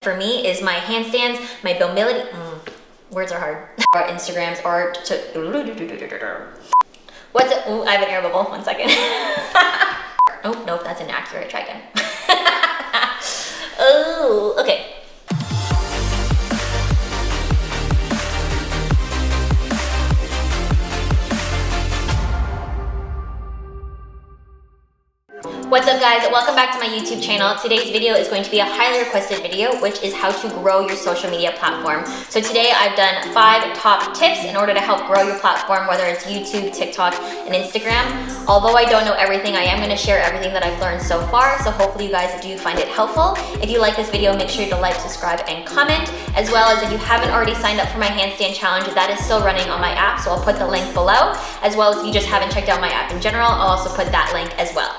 for me is my handstands, my mobility, words are hard, or Instagrams, or what's it? Ooh, I have an air bubble, 1 second. Oh, nope, that's inaccurate, try again. Oh, okay. What's up guys, welcome back to my YouTube channel. Today's video is going to be a highly requested video, which is how to grow your social media platform. So today I've done 5 top tips in order to help grow your platform, whether it's YouTube, TikTok, and Instagram. Although I don't know everything, I am going to share everything that I've learned so far, so hopefully you guys do find it helpful. If you like this video, make sure to like, subscribe, and comment, as well as if you haven't already signed up for my handstand challenge, that is still running on my app, so I'll put the link below, as well as if you just haven't checked out my app in general, I'll also put that link as well.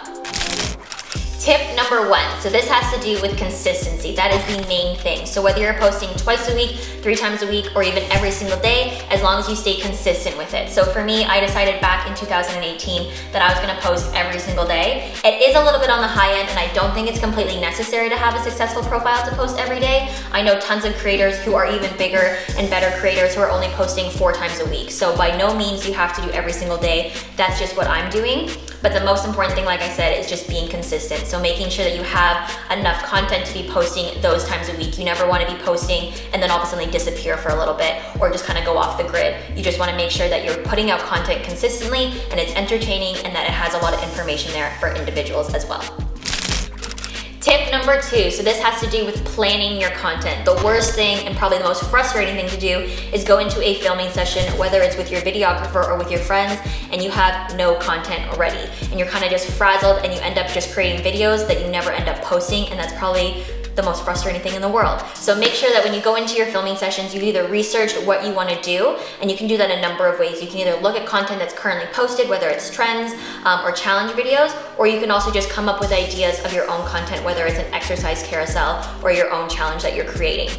Tip number 1, so this has to do with consistency. That is the main thing. So whether you're posting twice a week, 3 times a week, or even every single day, as long as you stay consistent with it. So for me, I decided back in 2018 that I was gonna post every single day. It is a little bit on the high end, and I don't think it's completely necessary to have a successful profile to post every day. I know tons of creators who are even bigger and better creators who are only posting 4 times a week. So by no means you have to do every single day. That's just what I'm doing. But the most important thing, like I said, is just being consistent. So making sure that you have enough content to be posting those times a week. You never want to be posting and then all of a sudden disappear for a little bit or just kind of go off the grid. You just want to make sure that you're putting out content consistently and it's entertaining and that it has a lot of information there for individuals as well. Tip number 2, so this has to do with planning your content. The worst thing and probably the most frustrating thing to do is go into a filming session, whether it's with your videographer or with your friends, and you have no content already. And you're kind of just frazzled and you end up just creating videos that you never end up posting, and that's probably the most frustrating thing in the world. So make sure that when you go into your filming sessions, you've either researched what you want to do, and you can do that a number of ways. You can either look at content that's currently posted, whether it's trends or challenge videos, or you can also just come up with ideas of your own content, whether it's an exercise carousel or your own challenge that you're creating.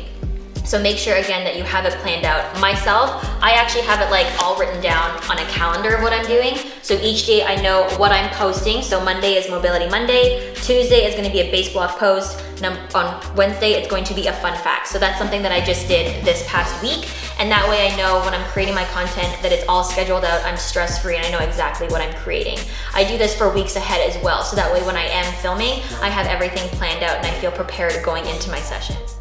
So make sure again that you have it planned out. Myself, I actually have it like all written down on a calendar of what I'm doing. So each day I know what I'm posting. So Monday is Mobility Monday, Tuesday is gonna be a base block post, on Wednesday it's going to be a fun fact. So that's something that I just did this past week. And that way I know when I'm creating my content that it's all scheduled out, I'm stress-free, and I know exactly what I'm creating. I do this for weeks ahead as well. So that way when I am filming, I have everything planned out and I feel prepared going into my sessions.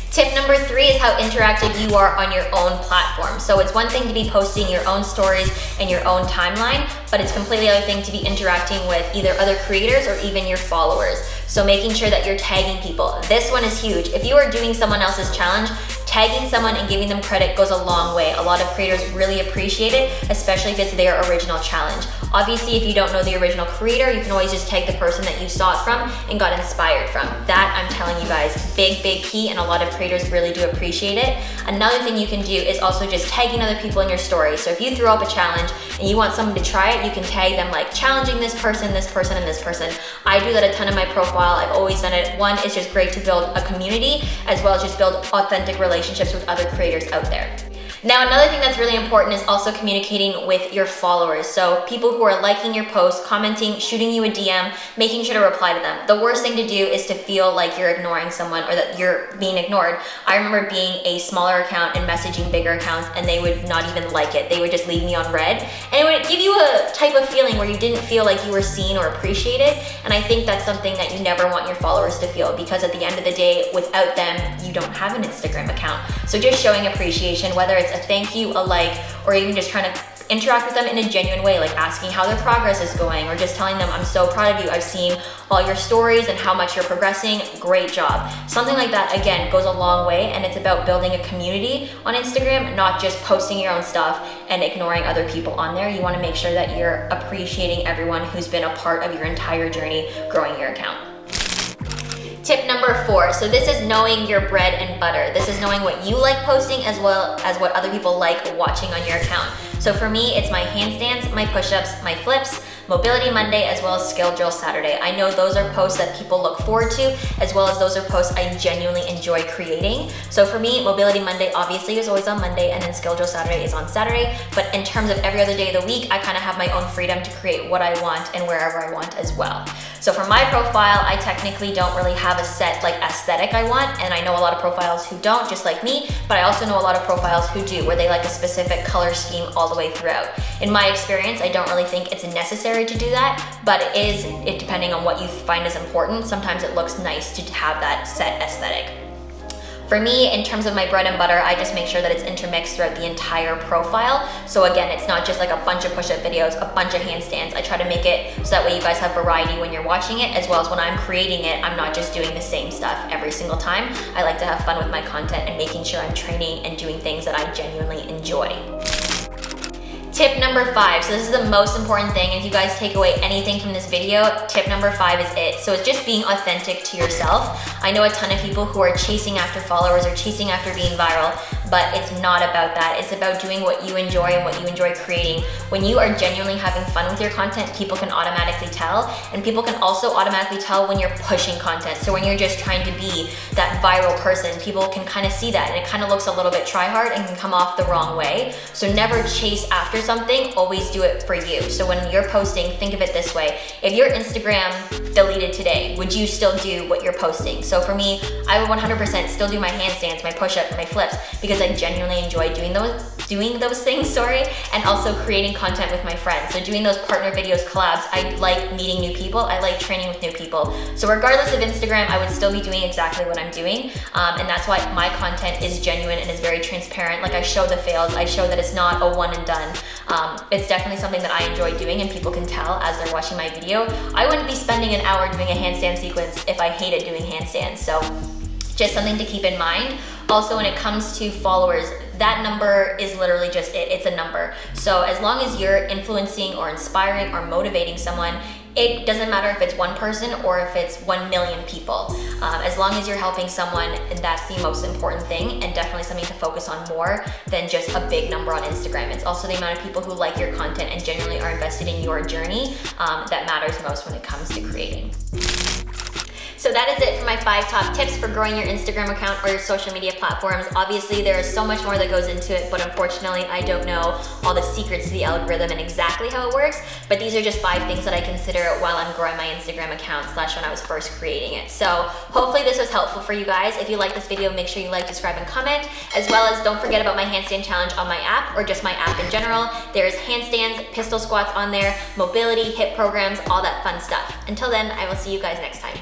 Tip number 3 is how interactive you are on your own platform. So it's one thing to be posting your own stories and your own timeline, but it's completely other thing to be interacting with either other creators or even your followers. So making sure that you're tagging people. This one is huge. If you are doing someone else's challenge, tagging someone and giving them credit goes a long way. A lot of creators really appreciate it, especially if it's their original challenge. Obviously, if you don't know the original creator, you can always just tag the person that you saw it from and got inspired from. That, I'm telling you guys, big key, and a lot of creators really do appreciate it. Another thing you can do is also just tagging other people in your story. So if you throw up a challenge and you want someone to try it, you can tag them like challenging this person, and this person. I do that a ton in my profile. I've always done it. One, it's just great to build a community as well as just build authentic relationships with other creators out there. Now, another thing that's really important is also communicating with your followers. So people who are liking your posts, commenting, shooting you a DM, making sure to reply to them. The worst thing to do is to feel like you're ignoring someone or that you're being ignored. I remember being a smaller account and messaging bigger accounts, and they would not even like it. They would just leave me on red. And it would give you a type of feeling where you didn't feel like you were seen or appreciated. And I think that's something that you never want your followers to feel, because at the end of the day, without them, you don't have an Instagram account. So just showing appreciation, whether it's a thank you, a like, or even just trying to interact with them in a genuine way, like asking how their progress is going, or just telling them, I'm so proud of you, I've seen all your stories and how much you're progressing, great job. Something like that, again, goes a long way, and it's about building a community on Instagram, not just posting your own stuff and ignoring other people on there. You wanna make sure that you're appreciating everyone who's been a part of your entire journey growing your account. Tip number 4, so this is knowing your bread and butter. This is knowing what you like posting as well as what other people like watching on your account. So for me, it's my handstands, my push-ups, my flips, Mobility Monday, as well as Skill Drill Saturday. I know those are posts that people look forward to, as well as those are posts I genuinely enjoy creating. So for me, Mobility Monday obviously is always on Monday, and then Skill Drill Saturday is on Saturday. But in terms of every other day of the week, I kind of have my own freedom to create what I want and wherever I want as well. So for my profile, I technically don't really have a set like aesthetic I want, and I know a lot of profiles who don't, just like me, but I also know a lot of profiles who do, where they like a specific color scheme all the way throughout. In my experience, I don't really think it's necessary to do that, but it depending on what you find is important. Sometimes it looks nice to have that set aesthetic. For me, in terms of my bread and butter, I just make sure that it's intermixed throughout the entire profile. So again, it's not just like a bunch of push-up videos, a bunch of handstands. I try to make it so that way you guys have variety when you're watching it, as well as when I'm creating it, I'm not just doing the same stuff every single time. I like to have fun with my content and making sure I'm training and doing things that I genuinely enjoy. Tip number 5, so this is the most important thing. If you guys take away anything from this video, tip number 5 is it. So it's just being authentic to yourself. I know a ton of people who are chasing after followers or chasing after being viral, but it's not about that. It's about doing what you enjoy and what you enjoy creating. When you are genuinely having fun with your content, people can automatically tell, and people can also automatically tell when you're pushing content. So when you're just trying to be that viral person, people can kind of see that, and it kind of looks a little bit try hard and can come off the wrong way. So never chase after something, always do it for you. So when you're posting, think of it this way. If your Instagram deleted today, would you still do what you're posting? So for me, I would 100% still do my handstands, my push-ups, my flips, because I genuinely enjoy doing those things, and also creating content with my friends. So doing those partner videos, collabs, I like meeting new people, I like training with new people. So regardless of Instagram, I would still be doing exactly what I'm doing, and that's why my content is genuine and is very transparent. Like I show the fails, I show that it's not a one and done. It's definitely something that I enjoy doing, and people can tell as they're watching my video. I wouldn't be spending an hour doing a handstand sequence if I hated doing handstands. So just something to keep in mind. Also, when it comes to followers, that number is literally just it. It's a number. So as long as you're influencing or inspiring or motivating someone, it doesn't matter if it's one person or if it's 1 million people. As long as you're helping someone, that's the most important thing, and definitely something to focus on more than just a big number on Instagram. It's also the amount of people who like your content and genuinely are invested in your journey that matters most when it comes to creating. So that is it for my 5 top tips for growing your Instagram account or your social media platforms. Obviously, there is so much more that goes into it, but unfortunately, I don't know all the secrets to the algorithm and exactly how it works, but these are just 5 things that I consider while I'm growing my Instagram account / when I was first creating it. So hopefully this was helpful for you guys. If you like this video, make sure you like, subscribe, and comment, as well as don't forget about my handstand challenge on my app, or just my app in general. There's handstands, pistol squats on there, mobility, hip programs, all that fun stuff. Until then, I will see you guys next time.